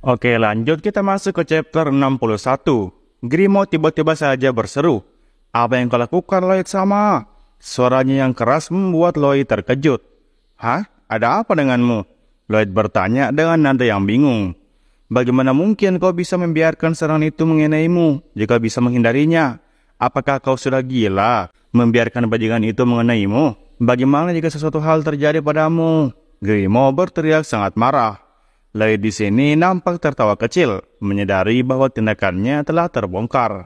Oke, lanjut kita masuk ke chapter 61. Grimo tiba-tiba saja berseru. Apa yang kau lakukan, Lloyd sama? Suaranya yang keras membuat Lloyd terkejut. Hah? Ada apa denganmu? Lloyd bertanya dengan nada yang bingung. Bagaimana mungkin kau bisa membiarkan serangan itu mengenaimu jika bisa menghindarinya? Apakah kau sudah gila membiarkan bajingan itu mengenaimu? Bagaimana jika sesuatu hal terjadi padamu? Grimo berteriak sangat marah. Lloyd di sini nampak tertawa kecil, menyadari bahwa tindakannya telah terbongkar.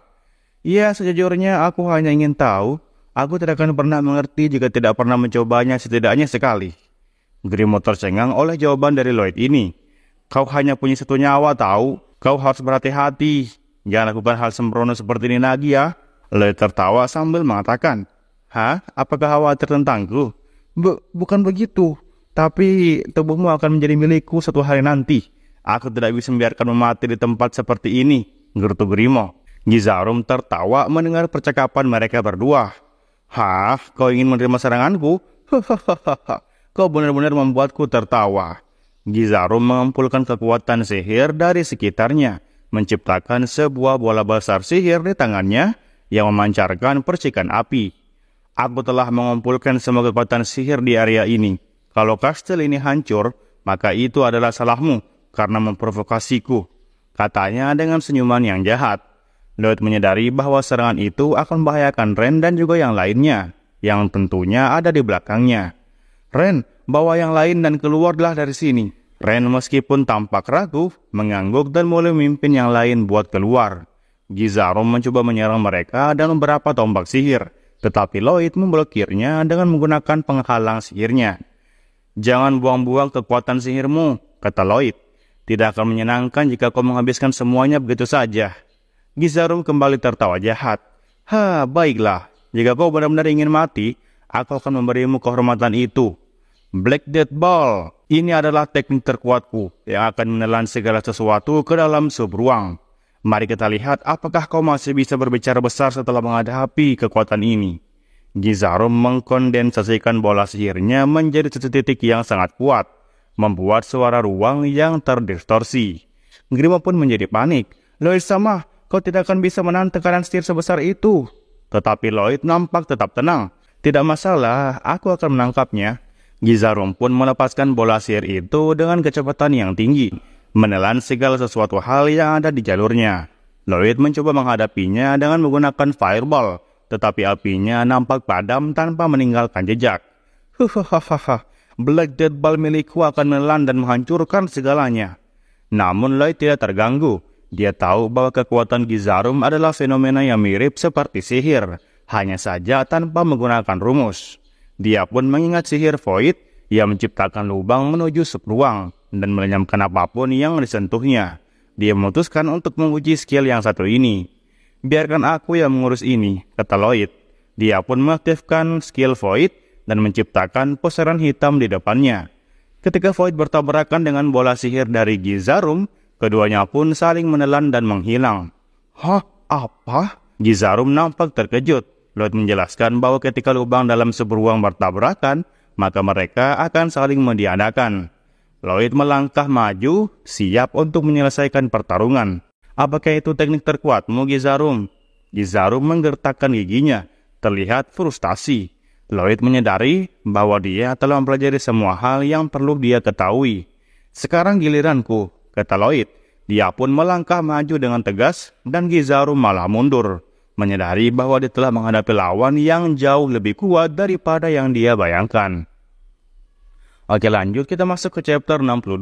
Ya, sejujurnya aku hanya ingin tahu. Aku tidak akan pernah mengerti jika tidak pernah mencobanya setidaknya sekali. Grimo tercengang oleh jawaban dari Lloyd ini. Kau hanya punya satu nyawa tahu. Kau harus berhati-hati. Jangan lakukan hal sembrono seperti ini lagi ya. Lloyd tertawa sambil mengatakan, Hah? Apakah khawatir tentangku? Bukan begitu. Tapi tubuhmu akan menjadi milikku suatu hari nanti. Aku tidak bisa membiarkanmu mati di tempat seperti ini, gerutu Grimo. Gizarum tertawa mendengar percakapan mereka berdua. Hah? Kau ingin menerima seranganku? Hahaha. Kau benar-benar membuatku tertawa. Gizarum mengumpulkan kekuatan sihir dari sekitarnya, menciptakan sebuah bola besar sihir di tangannya yang memancarkan percikan api. Aku telah mengumpulkan semua kekuatan sihir di area ini. Kalau kastil ini hancur, maka itu adalah salahmu karena memprovokasiku, katanya dengan senyuman yang jahat. Lloyd menyadari bahwa serangan itu akan membahayakan Ren dan juga yang lainnya, yang tentunya ada di belakangnya. Ren, bawa yang lain dan keluarlah dari sini. Ren meskipun tampak ragu, mengangguk dan mulai memimpin yang lain buat keluar. Gizarum mencoba menyerang mereka dengan beberapa tombak sihir, tetapi Lloyd memblokirnya dengan menggunakan penghalang sihirnya. Jangan buang-buang kekuatan sihirmu, kata Lloyd. Tidak akan menyenangkan jika kau menghabiskan semuanya begitu saja. Gizarum kembali tertawa jahat. Baiklah. Jika kau benar-benar ingin mati, aku akan memberimu kehormatan itu. Black Death Ball. Ini adalah teknik terkuatku yang akan menelan segala sesuatu ke dalam subruang. Mari kita lihat apakah kau masih bisa berbicara besar setelah menghadapi kekuatan ini. Gizarum mengkondensasikan bola sihirnya menjadi titik yang sangat kuat, membuat suara ruang yang terdistorsi. Grimo pun menjadi panik. Lloyd sama, kau tidak akan bisa menahan tekanan sihir sebesar itu. Tetapi Lloyd nampak tetap tenang. Tidak masalah, aku akan menangkapnya. Gizarum pun melepaskan bola sihir itu dengan kecepatan yang tinggi, menelan segala sesuatu hal yang ada di jalurnya. Lloyd mencoba menghadapinya dengan menggunakan fireball, tetapi apinya nampak padam tanpa meninggalkan jejak. Black Death Ball milikku akan menelan dan menghancurkan segalanya. Namun Lloyd tidak terganggu. Dia tahu bahwa kekuatan Gizarum adalah fenomena yang mirip seperti sihir, hanya saja tanpa menggunakan rumus. Dia pun mengingat sihir Void yang menciptakan lubang menuju subruang dan melenyamkan apapun yang disentuhnya. Dia memutuskan untuk menguji skill yang satu ini. Biarkan aku yang mengurus ini, kata Lloyd. Dia pun mengaktifkan skill Void dan menciptakan pusaran hitam di depannya. Ketika Void bertabrakan dengan bola sihir dari Gizarum, keduanya pun saling menelan dan menghilang. Apa? Gizarum nampak terkejut. Lloyd menjelaskan bahwa ketika lubang dalam subruang bertabrakan, maka mereka akan saling mendiadakan. Lloyd melangkah maju, siap untuk menyelesaikan pertarungan. Apakah itu teknik terkuatmu, Gizarum? Gizarum menggertakkan giginya, terlihat frustasi. Lloyd menyadari bahwa dia telah mempelajari semua hal yang perlu dia ketahui. Sekarang giliranku, kata Lloyd. Dia pun melangkah maju dengan tegas dan Gizarum malah mundur, menyadari bahwa dia telah menghadapi lawan yang jauh lebih kuat daripada yang dia bayangkan. Oke, lanjut kita masuk ke chapter 62.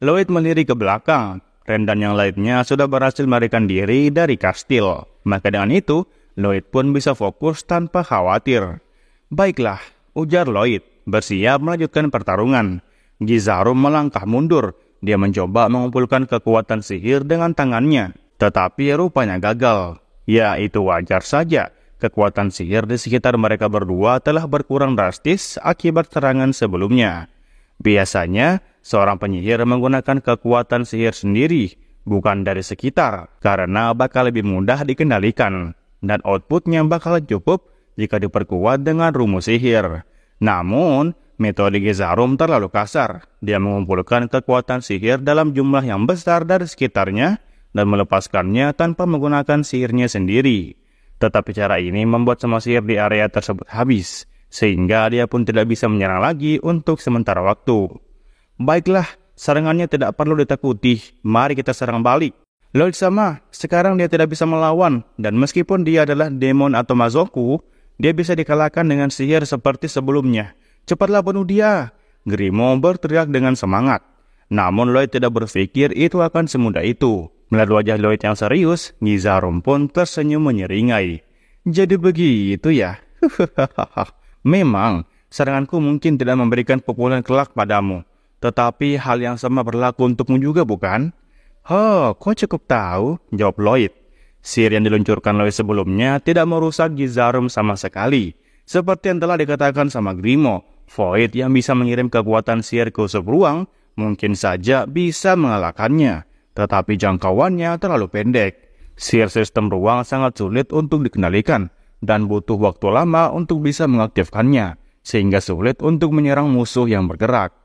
Lloyd melirik ke belakang. Ren dan yang lainnya sudah berhasil melarikan diri dari kastil. Maka dengan itu, Lloyd pun bisa fokus tanpa khawatir. Baiklah, ujar Lloyd, bersiap melanjutkan pertarungan. Gizarum melangkah mundur. Dia mencoba mengumpulkan kekuatan sihir dengan tangannya, tetapi rupanya gagal. Ya, itu wajar saja. Kekuatan sihir di sekitar mereka berdua telah berkurang drastis akibat serangan sebelumnya. Biasanya, seorang penyihir menggunakan kekuatan sihir sendiri, bukan dari sekitar, karena bakal lebih mudah dikendalikan, dan outputnya bakal cukup jika diperkuat dengan rumus sihir. Namun, Metode Gizarum terlalu kasar. Dia mengumpulkan kekuatan sihir dalam jumlah yang besar dari sekitarnya dan melepaskannya tanpa menggunakan sihirnya sendiri. Tetapi cara ini membuat semua sihir di area tersebut habis, sehingga dia pun tidak bisa menyerang lagi untuk sementara waktu. Baiklah, serangannya tidak perlu ditakuti. Mari kita serang balik. Lloyd sama, sekarang dia tidak bisa melawan, dan meskipun dia adalah demon atau Mazoku, dia bisa dikalahkan dengan sihir seperti sebelumnya. Cepatlah bunuh dia, Grimo berteriak dengan semangat. Namun Lloyd tidak berpikir itu akan semudah itu. Melihat wajah Lloyd yang serius, Gizarum pun tersenyum menyeringai. Jadi begitu ya? Memang, seranganku mungkin tidak memberikan pukulan kelak padamu. Tetapi hal yang sama berlaku untukmu juga, bukan? Kau cukup tahu, jawab Lloyd. Sihir yang diluncurkan Lloyd sebelumnya tidak merusak Gizarum sama sekali. Seperti yang telah dikatakan sama Grimo, Void yang bisa mengirim kekuatan sihir ke usub ruang mungkin saja bisa mengalahkannya. Tetapi jangkauannya terlalu pendek. Sihir sistem ruang sangat sulit untuk dikendalikan dan butuh waktu lama untuk bisa mengaktifkannya, sehingga sulit untuk menyerang musuh yang bergerak.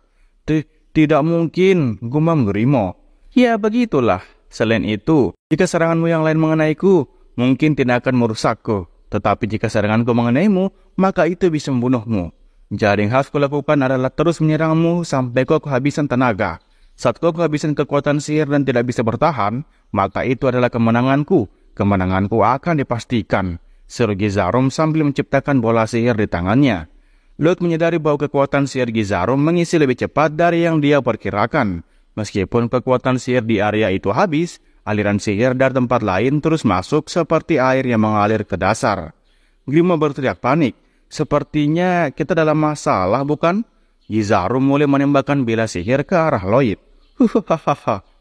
Tidak mungkin, gumam Grimo. Ya begitulah. Selain itu, jika seranganmu yang lain mengenaiku, mungkin tidak akan merusakku. Tetapi jika seranganku mengenaimu, maka itu bisa membunuhmu. Jadi yang harus kulakukan adalah terus menyerangmu sampai kau kehabisan tenaga. Saat kau kehabisan kekuatan sihir dan tidak bisa bertahan, maka itu adalah kemenanganku. Kemenanganku akan dipastikan. Seru Gizarum sambil menciptakan bola sihir di tangannya. Lloyd menyadari bahwa kekuatan sihir Gizarum mengisi lebih cepat dari yang dia perkirakan. Meskipun kekuatan sihir di area itu habis, aliran sihir dari tempat lain terus masuk seperti air yang mengalir ke dasar. Grimo berteriak panik. Sepertinya kita dalam masalah, bukan? Gizarum mulai menembakkan bela sihir ke arah Lloyd.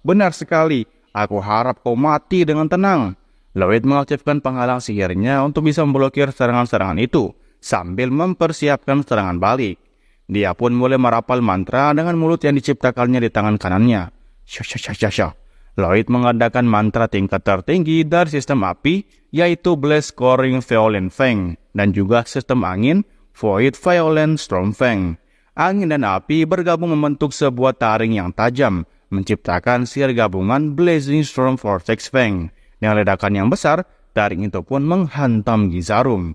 Benar sekali. Aku harap kau mati dengan tenang. Lloyd mengaktifkan penghalang sihirnya untuk bisa memblokir serangan-serangan itu, sambil mempersiapkan serangan balik. Dia pun mulai merapal mantra dengan mulut yang diciptakannya di tangan kanannya. Sha. Lloyd mengadakan mantra tingkat tertinggi dari sistem api, yaitu Blaze Scoring Violent Fang, dan juga sistem angin Void Violent Storm Fang. Angin dan api bergabung membentuk sebuah taring yang tajam, menciptakan sihir gabungan Blazing Storm Vortex Fang. Dengan ledakan yang besar, taring itu pun menghantam Gizarum.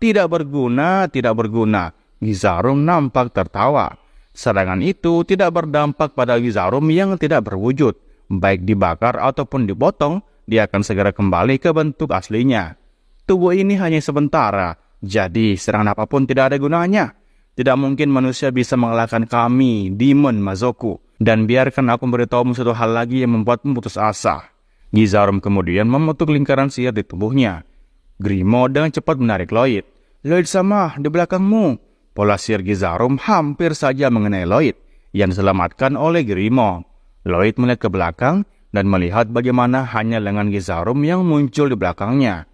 Tidak berguna. Gizarum nampak tertawa. Serangan itu tidak berdampak pada Gizarum yang tidak berwujud. Baik dibakar ataupun dipotong, dia akan segera kembali ke bentuk aslinya. Tubuh ini hanya sementara, jadi serangan apapun tidak ada gunanya. Tidak mungkin manusia bisa mengalahkan kami, Demon Mazoku. Dan biarkan aku memberitahumu satu hal lagi yang membuatmu putus asa. Gizarum kemudian membentuk lingkaran sihir di tubuhnya. Grimo dengan cepat menarik Lloyd. Lloyd sama, di belakangmu. Pola sihir Gizarum hampir saja mengenai Lloyd, yang diselamatkan oleh Grimo. Lloyd melihat ke belakang dan melihat bagaimana hanya lengan Gizarum yang muncul di belakangnya.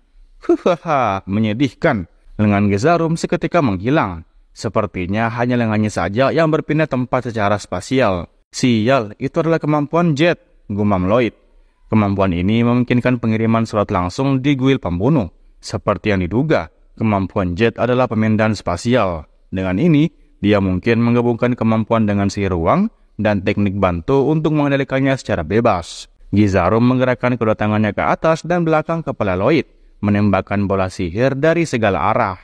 Menyedihkan. Lengan Gizarum seketika menghilang. Sepertinya hanya lengannya saja yang berpindah tempat secara spasial. Sial, itu adalah kemampuan Jet, gumam Lloyd. Kemampuan ini memungkinkan pengiriman surat langsung di guil pembunuh. Seperti yang diduga, kemampuan Jet adalah pemindahan spasial. Dengan ini, dia mungkin menggabungkan kemampuan dengan sihir ruang dan teknik bantu untuk mengendalikannya secara bebas. Gizarum menggerakkan kedua tangannya ke atas dan belakang kepala Lloyd, menembakkan bola sihir dari segala arah.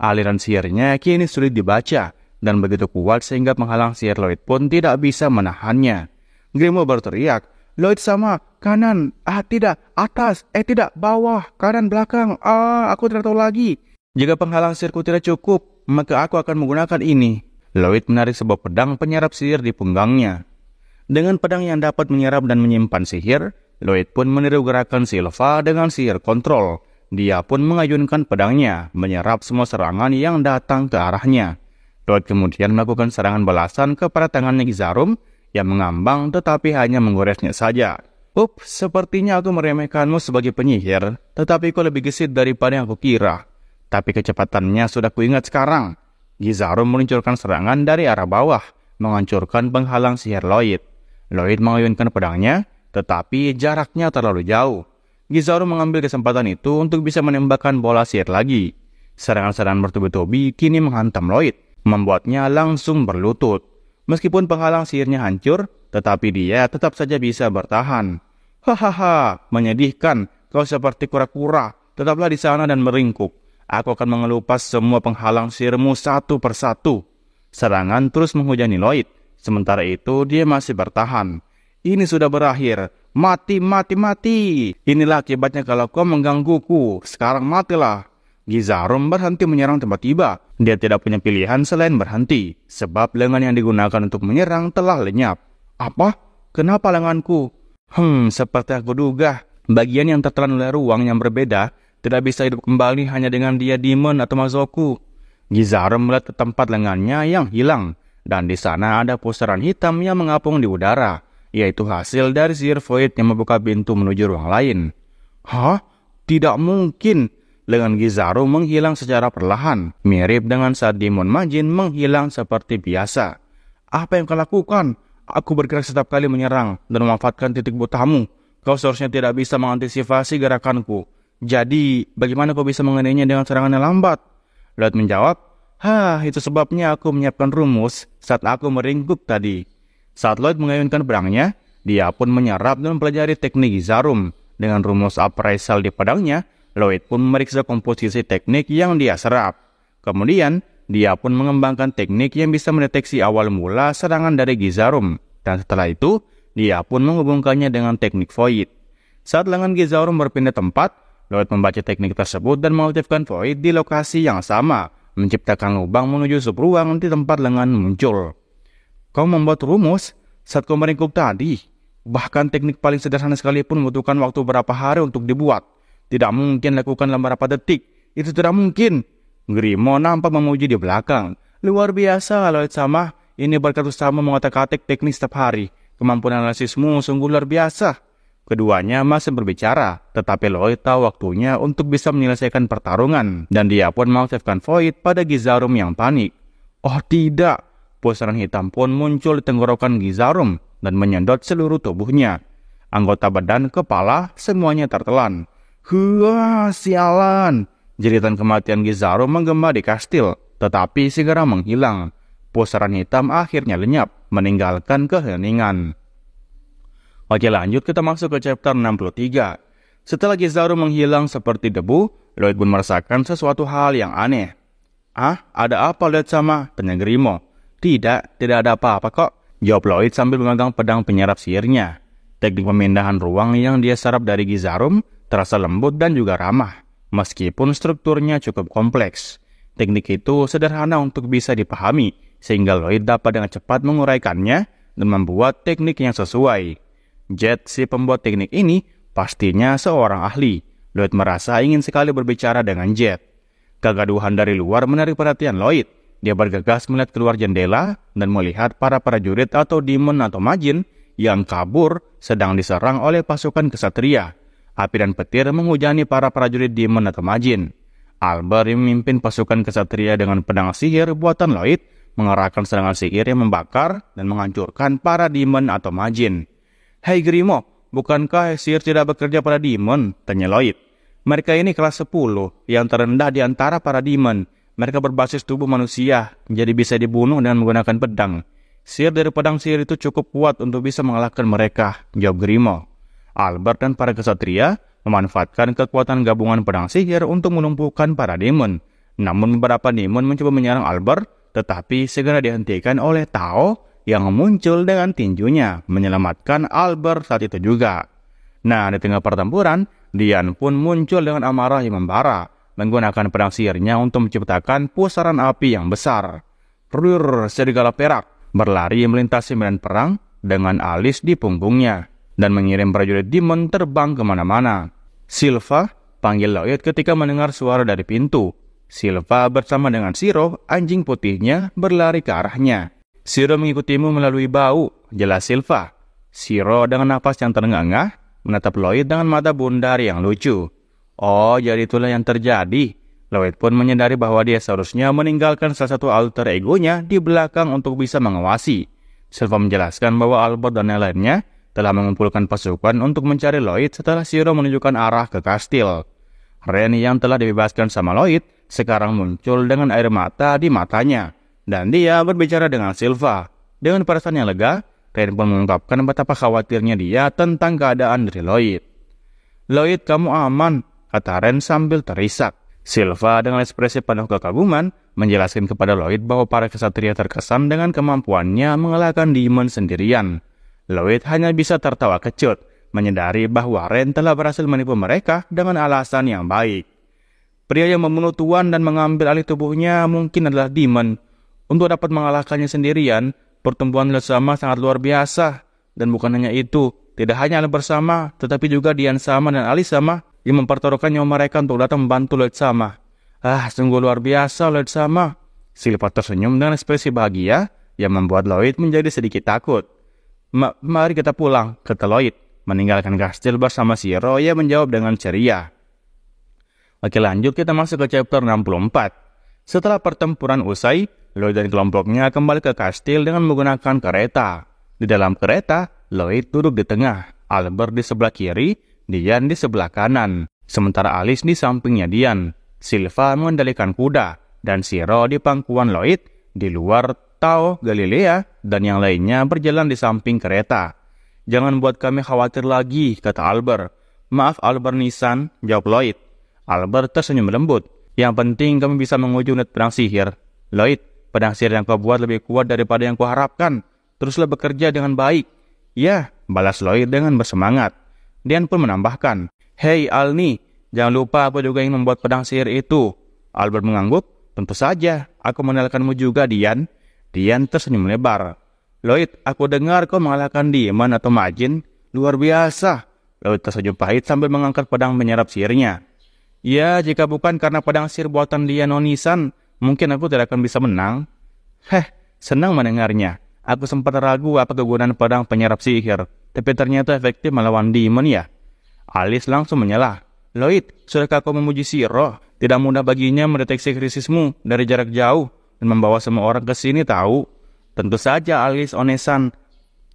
Aliran sihirnya kini sulit dibaca, dan begitu kuat sehingga penghalang sihir Lloyd pun tidak bisa menahannya. Grimo berteriak, Lloyd sama, kanan, tidak, atas, tidak, bawah, kanan, belakang, aku tidak tahu lagi. Jika penghalang sihirku tidak cukup, maka aku akan menggunakan ini. Lloyd menarik sebuah pedang penyerap sihir di punggangnya. Dengan pedang yang dapat menyerap dan menyimpan sihir, Lloyd pun meniru gerakan Silva dengan sihir kontrol. Dia pun mengayunkan pedangnya, menyerap semua serangan yang datang ke arahnya. Lloyd kemudian melakukan serangan balasan kepada tangannya Gizarum yang mengambang tetapi hanya menggoresnya saja. Sepertinya aku meremehkanmu sebagai penyihir, tetapi kau lebih gesit daripada yang aku kira. Tapi kecepatannya sudah kuingat sekarang. Gizarum meluncurkan serangan dari arah bawah, menghancurkan penghalang sihir Lloyd. Lloyd mengayunkan pedangnya, tetapi jaraknya terlalu jauh. Gizarum mengambil kesempatan itu untuk bisa menembakkan bola sihir lagi. Serangan-serangan bertubi-tubi kini menghantam Lloyd, membuatnya langsung berlutut. Meskipun penghalang sihirnya hancur, tetapi dia tetap saja bisa bertahan. Hahaha, menyedihkan, kau seperti kura-kura, tetaplah di sana dan meringkuk. Aku akan mengelupas semua penghalang sihirmu satu persatu. Serangan terus menghujani Lloyd, sementara itu dia masih bertahan. Ini sudah berakhir. Mati, mati, mati. Inilah akibatnya kalau kau menggangguku. Sekarang matilah. Gizarum berhenti menyerang tiba-tiba. Dia tidak punya pilihan selain berhenti, sebab lengan yang digunakan untuk menyerang telah lenyap. Apa? Kenapa lenganku? Seperti aku duga. Bagian yang tertelan oleh ruang yang berbeda tidak bisa hidup kembali hanya dengan dia Demon atau Mazoku. Gizarum melihat ke tempat lengannya yang hilang, dan di sana ada pusaran hitam yang mengapung di udara, yaitu hasil dari sihir void yang membuka pintu menuju ruang lain. Hah? Tidak mungkin. Lengan Gizarum menghilang secara perlahan, mirip dengan saat Demon Majin menghilang seperti biasa. Apa yang kau lakukan? Aku bergerak setiap kali menyerang dan memanfaatkan titik butamu. Kau seharusnya tidak bisa mengantisipasi gerakanku. Jadi, bagaimana kau bisa mengenainya dengan serangan yang lambat? Lloyd menjawab, itu sebabnya aku menyiapkan rumus saat aku meringkuk tadi. Saat Lloyd mengayunkan pedangnya, dia pun menyerap dan mempelajari teknik Gizarum. Dengan rumus appraisal di pedangnya, Lloyd pun memeriksa komposisi teknik yang dia serap. Kemudian, dia pun mengembangkan teknik yang bisa mendeteksi awal mula serangan dari Gizarum. Dan setelah itu, dia pun menghubungkannya dengan teknik Void. Saat lengan Gizarum berpindah tempat, Lloyd membaca teknik tersebut dan mengaktifkan Void di lokasi yang sama, menciptakan lubang menuju subruang di tempat lengan muncul. Kau membuat rumus saat kau meringkuk tadi. Bahkan teknik paling sederhana sekalipun membutuhkan waktu berapa hari untuk dibuat. Tidak mungkin lakukan dalam beberapa detik. Itu tidak mungkin. Grimo nampak memuji di belakang. Luar biasa, Lloyd sama. Ini berkat usahamu mengotak-atik teknik setiap hari. Kemampuan analisismu sungguh luar biasa. Keduanya masih berbicara, tetapi Lloyd tahu waktunya untuk bisa menyelesaikan pertarungan, dan dia pun mengaktifkan Void pada Gizarum yang panik. Oh tidak, pusaran hitam pun muncul di tenggorokan Gizarum dan menyedot seluruh tubuhnya. Anggota badan, kepala, semuanya tertelan. Sialan! Jeritan kematian Gizarum menggema di kastil, tetapi segera menghilang. Pusaran hitam akhirnya lenyap, meninggalkan keheningan. Oke, lanjut kita masuk ke chapter 63. Setelah Gizarum menghilang seperti debu, Lloyd pun merasakan sesuatu hal yang aneh. Ada apa Lloyd sama? Tanya Grimo. Tidak ada apa-apa kok, jawab Lloyd sambil memegang pedang penyerap sihirnya. Teknik pemindahan ruang yang dia serap dari Gizarum terasa lembut dan juga ramah, meskipun strukturnya cukup kompleks. Teknik itu sederhana untuk bisa dipahami, sehingga Lloyd dapat dengan cepat menguraikannya dan membuat teknik yang sesuai. Jet, si pembuat teknik ini, pastinya seorang ahli. Lloyd merasa ingin sekali berbicara dengan Jet. Kegaduhan dari luar menarik perhatian Lloyd. Dia bergegas melihat keluar jendela dan melihat para prajurit atau Demon atau Majin yang kabur sedang diserang oleh pasukan kesatria. Api dan petir menghujani para prajurit Demon atau Majin. Albert yang memimpin pasukan kesatria dengan pedang sihir buatan Lloyd mengerahkan serangan sihir yang membakar dan menghancurkan para Demon atau Majin. Hei Grimo, bukankah sihir tidak bekerja pada Demon? Tanya Lloyd. Mereka ini kelas 10, yang terendah di antara para Demon. Mereka berbasis tubuh manusia, jadi bisa dibunuh dengan menggunakan pedang. Sihir dari pedang sihir itu cukup kuat untuk bisa mengalahkan mereka, jawab Grimo. Albert dan para kesatria memanfaatkan kekuatan gabungan pedang sihir untuk melumpuhkan para Demon. Namun beberapa Demon mencoba menyerang Albert, tetapi segera dihentikan oleh Tao yang muncul dengan tinjunya, menyelamatkan Albert saat itu juga. Nah, di tengah pertempuran, Dian pun muncul dengan amarah yang membara, menggunakan pedang sihirnya untuk menciptakan pusaran api yang besar. Serigala perak berlari melintasi medan perang dengan alis di punggungnya, dan mengirim prajurit Demon terbang kemana-mana. Silva panggil Lloyd ketika mendengar suara dari pintu. Silva bersama dengan Shiro, anjing putihnya, berlari ke arahnya. Shiro mengikutimu melalui bau, jelas Silva. Shiro dengan napas yang terengah-engah menatap Lloyd dengan mata bundar yang lucu. Oh, jadi itulah yang terjadi. Lloyd pun menyadari bahwa dia seharusnya meninggalkan salah satu alter egonya di belakang untuk bisa mengawasi. Silva menjelaskan bahwa Albert dan yang lainnya telah mengumpulkan pasukan untuk mencari Lloyd setelah Shiro menunjukkan arah ke kastil. Ren yang telah dibebaskan sama Lloyd sekarang muncul dengan air mata di matanya. dan dia berbicara dengan Silva. Dengan perasaan yang lega, Ren pun mengungkapkan betapa khawatirnya dia tentang keadaan dari Lloyd. "Lloyd, kamu aman," kata Ren sambil terisak. Silva dengan ekspresi penuh kekaguman menjelaskan kepada Lloyd bahwa para kesatria terkesan dengan kemampuannya mengalahkan Demon sendirian. Lloyd hanya bisa tertawa kecut, menyadari bahwa Ren telah berhasil menipu mereka dengan alasan yang baik. Pria yang membunuh tuan dan mengambil alih tubuhnya mungkin adalah Demon. Untuk dapat mengalahkannya sendirian, pertemuan bersama sangat luar biasa. Dan bukan hanya itu, tidak hanya Albert sama, tetapi juga Dian sama dan Ali sama yang mempertaruhkan nyawa mereka untuk datang membantu Lloyd sama. Sungguh luar biasa Lloyd sama. Silva tersenyum dengan ekspresi bahagia yang membuat Lloyd menjadi sedikit takut. Mari kita pulang, kata Lloyd, meninggalkan kastil bersama Shiro yang menjawab dengan ceria. Oke, lanjut kita masuk ke chapter 64. Setelah pertempuran usai, Lloyd dan kelompoknya kembali ke kastil dengan menggunakan kereta. Di dalam kereta, Lloyd duduk di tengah, Albert di sebelah kiri, Dian di sebelah kanan. Sementara Alice di sampingnya Dian. Silva mengendalikan kuda, dan Shiro di pangkuan Lloyd, di luar Tao, Galilea, dan yang lainnya berjalan di samping kereta. Jangan buat kami khawatir lagi, kata Albert. Maaf Albert Nisan, jawab Lloyd. Albert tersenyum lembut. Yang penting kami bisa menguji unit pedang sihir. Lloyd, pedang sihir yang kau buat lebih kuat daripada yang kuharapkan. Teruslah bekerja dengan baik. Ya, balas Lloyd dengan bersemangat. Dian pun menambahkan, Hei Alni, jangan lupa aku juga ingin membuat pedang sihir itu. Albert mengangguk, tentu saja, aku mengenalkanmu juga Dian. Dian tersenyum lebar. Lloyd, aku dengar kau mengalahkan Demon atau Majin. Luar biasa. Lloyd tersenyum pahit sambil mengangkat pedang menyerap sihirnya. Ya, jika bukan karena pedang sihir buatan Dian Onisan, mungkin aku tidak akan bisa menang. Senang mendengarnya. Aku sempat ragu apa kegunaan pedang penyerap sihir, tapi ternyata efektif melawan Demon ya. Alice langsung menyalah. Lloyd, sudahkah kau memuji Shiro? Tidak mudah baginya mendeteksi krisismu dari jarak jauh dan membawa semua orang ke sini tahu. Tentu saja Alice Onesan.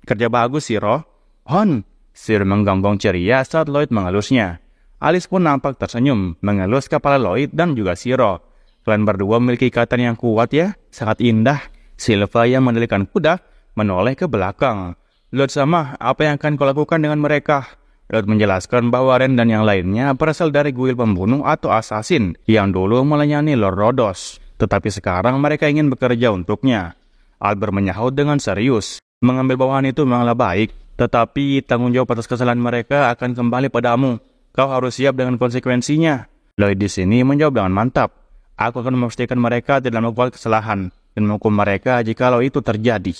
Kerja bagus Shiro. Hon, Shiro menggonggong ceria saat Lloyd mengelusnya. Alice pun nampak tersenyum, mengelus kepala Lloyd dan juga Shiro. Kalian berdua memiliki ikatan yang kuat ya, sangat indah. Silva yang mengendalikan kuda menoleh ke belakang. Lloyd sama, apa yang akan kau lakukan dengan mereka? Lloyd menjelaskan bahwa Ren dan yang lainnya berasal dari guild pembunuh atau asasin yang dulu melayani Lord Rhodos. Tetapi sekarang mereka ingin bekerja untuknya. Albert menyahut dengan serius. Mengambil bawahan itu memanglah baik, tetapi tanggung jawab atas kesalahan mereka akan kembali padamu. Kau harus siap dengan konsekuensinya. Lloyd di sini menjawab dengan mantap. Aku akan memastikan mereka tidak melakukan kesalahan dan menghukum mereka jikalau itu terjadi.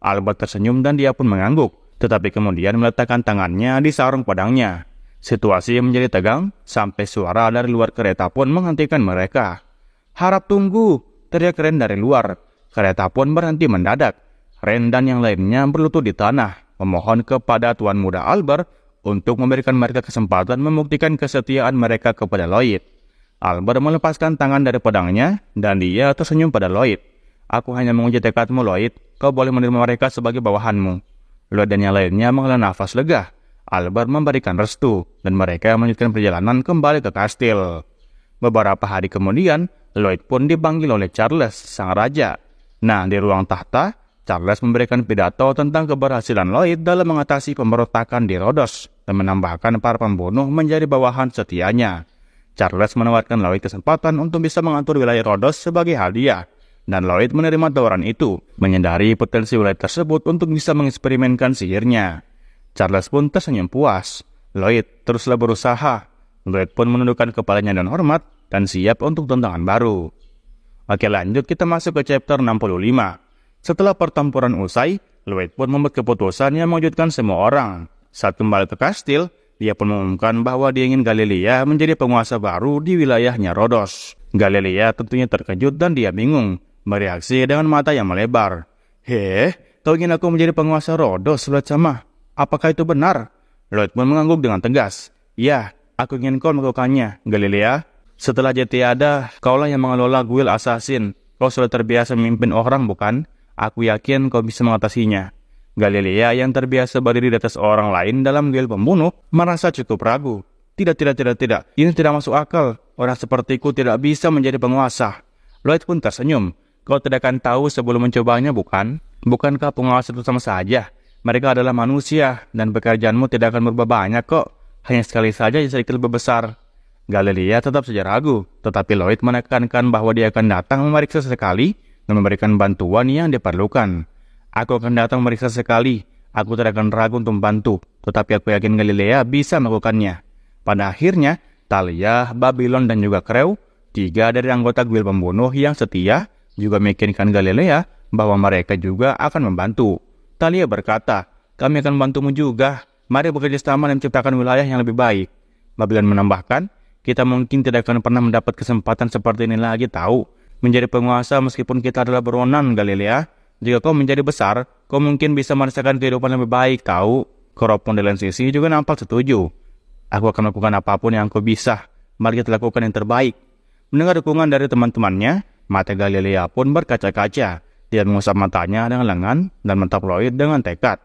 Albert tersenyum dan dia pun mengangguk, tetapi kemudian meletakkan tangannya di sarung pedangnya. Situasi menjadi tegang sampai suara dari luar kereta pun menghentikan mereka. Harap tunggu, teriak Ren dari luar. Kereta pun berhenti mendadak. Ren dan yang lainnya berlutut di tanah, memohon kepada Tuan Muda Albert untuk memberikan mereka kesempatan membuktikan kesetiaan mereka kepada Lloyd. Albert melepaskan tangan dari pedangnya dan dia tersenyum pada Lloyd. Aku hanya menguji tekadmu Lloyd, kau boleh menerima mereka sebagai bawahanmu. Lloyd dan yang lainnya menghela nafas lega. Albert memberikan restu dan mereka melanjutkan perjalanan kembali ke kastil. Beberapa hari kemudian, Lloyd pun dipanggil oleh Charles, sang raja. Nah, di ruang tahta, Charles memberikan pidato tentang keberhasilan Lloyd dalam mengatasi pemberontakan di Rhodos dan menambahkan para pembunuh menjadi bawahan setianya. Charles menawarkan Lloyd kesempatan untuk bisa mengatur wilayah Rhodos sebagai hadiah, dan Lloyd menerima tawaran itu, menyadari potensi wilayah tersebut untuk bisa mengeksperimenkan sihirnya. Charles pun tersenyum puas. Lloyd, teruslah berusaha. Lloyd pun menundukkan kepalanya dengan hormat dan siap untuk tantangan baru. Oke, lanjut kita masuk ke chapter 65. Setelah pertempuran usai, Lloyd pun membuat keputusan yang mengejutkan semua orang. Saat kembali ke kastil, dia pun mengumumkan bahwa dia ingin Galilea menjadi penguasa baru di wilayahnya Rhodos. Galilea tentunya terkejut dan dia bingung, bereaksi dengan mata yang melebar. Kau ingin aku menjadi penguasa Rhodos, Lloyd sama? Apakah itu benar? Lloyd pun mengangguk dengan tegas. Ya, aku ingin kau melakukannya, Galilea. Setelah dia tiada, kaulah yang mengelola guild assassin. Kau sudah terbiasa memimpin orang, bukan? Aku yakin kau bisa mengatasinya. Galilea yang terbiasa berdiri di atas orang lain dalam guild pembunuh merasa cukup ragu. Tidak. Ini tidak masuk akal. Orang sepertiku tidak bisa menjadi penguasa. Lloyd pun tersenyum. Kau tidak akan tahu sebelum mencobanya, bukan? Bukankah pengawas itu sama saja? Mereka adalah manusia, dan pekerjaanmu tidak akan berubah banyak kok. Hanya sekali saja sedikit lebih besar. Galilea tetap saja ragu, tetapi Lloyd menekankan bahwa dia akan datang memeriksa sekali dan memberikan bantuan yang diperlukan. Aku akan datang memeriksa sekali. Aku tidak akan ragu untuk membantu, tetapi aku yakin Galilea bisa melakukannya. Pada akhirnya, Thalia, Babylon, dan juga Crew, 3 dari anggota guild pembunuh yang setia, juga meyakinkan Galilea bahwa mereka juga akan membantu. Thalia berkata, kami akan membantumu juga. Mari bekerja sama dan menciptakan wilayah yang lebih baik. Babylon menambahkan, kita mungkin tidak akan pernah mendapat kesempatan seperti ini lagi tahu. Menjadi penguasa meskipun kita adalah buronan, Galilea. Jika kau menjadi besar, kau mungkin bisa merasakan kehidupan lebih baik tahu. Koropon di lain sisi juga nampak setuju. Aku akan melakukan apapun yang aku bisa. Mari kita lakukan yang terbaik. Mendengar dukungan dari teman-temannya, mata Galilea pun berkaca-kaca. Dia mengusap matanya dengan lengan dan mentap Lloyd dengan tekad.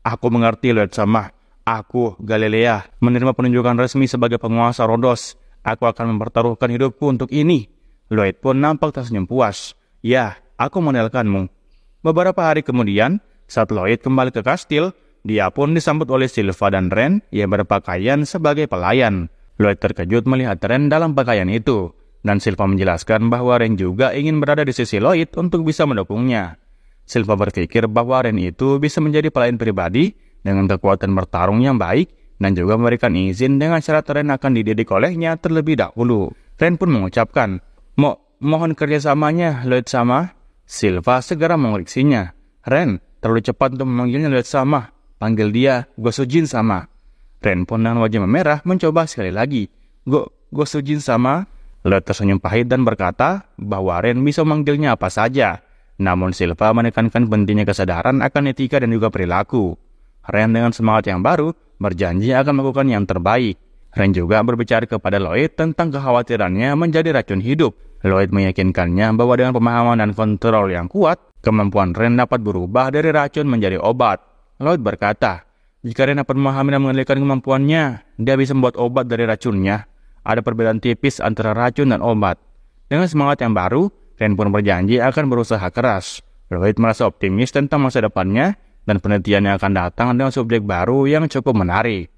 Aku mengerti, Lloyd sama. Aku, Galilea, menerima penunjukan resmi sebagai penguasa Rhodos. Aku akan mempertaruhkan hidupku untuk ini. Lloyd pun nampak tersenyum puas. Ya, aku mengenalkanmu. Beberapa hari kemudian, saat Lloyd kembali ke kastil, dia pun disambut oleh Silva dan Ren yang berpakaian sebagai pelayan. Lloyd terkejut melihat Ren dalam pakaian itu, dan Silva menjelaskan bahwa Ren juga ingin berada di sisi Lloyd untuk bisa mendukungnya. Silva berpikir bahwa Ren itu bisa menjadi pelayan pribadi dengan kekuatan bertarung yang baik dan juga memberikan izin dengan syarat Ren akan dididik olehnya terlebih dahulu. Ren pun mengucapkan, mohon kerjasamanya, Lloyd sama. Silva segera mengoreksinya. Ren, terlalu cepat untuk memanggilnya Lloyd sama. Panggil dia Gosujin sama. Ren pun dengan wajah memerah mencoba sekali lagi. Gosujin sama. Lloyd tersenyum pahit dan berkata bahwa Ren bisa memanggilnya apa saja. Namun Silva menekankan pentingnya kesadaran akan etika dan juga perilaku. Ren dengan semangat yang baru berjanji akan melakukan yang terbaik. Ren juga berbicara kepada Lloyd tentang kekhawatirannya menjadi racun hidup. Lloyd meyakinkannya bahwa dengan pemahaman dan kontrol yang kuat, kemampuan Ren dapat berubah dari racun menjadi obat. Lloyd berkata, jika Ren dapat memahami dan mengendalikan kemampuannya, dia bisa membuat obat dari racunnya. Ada perbedaan tipis antara racun dan obat. Dengan semangat yang baru, Ren pun berjanji akan berusaha keras. Lloyd merasa optimis tentang masa depannya dan penelitian yang akan datang dengan subjek baru yang cukup menarik.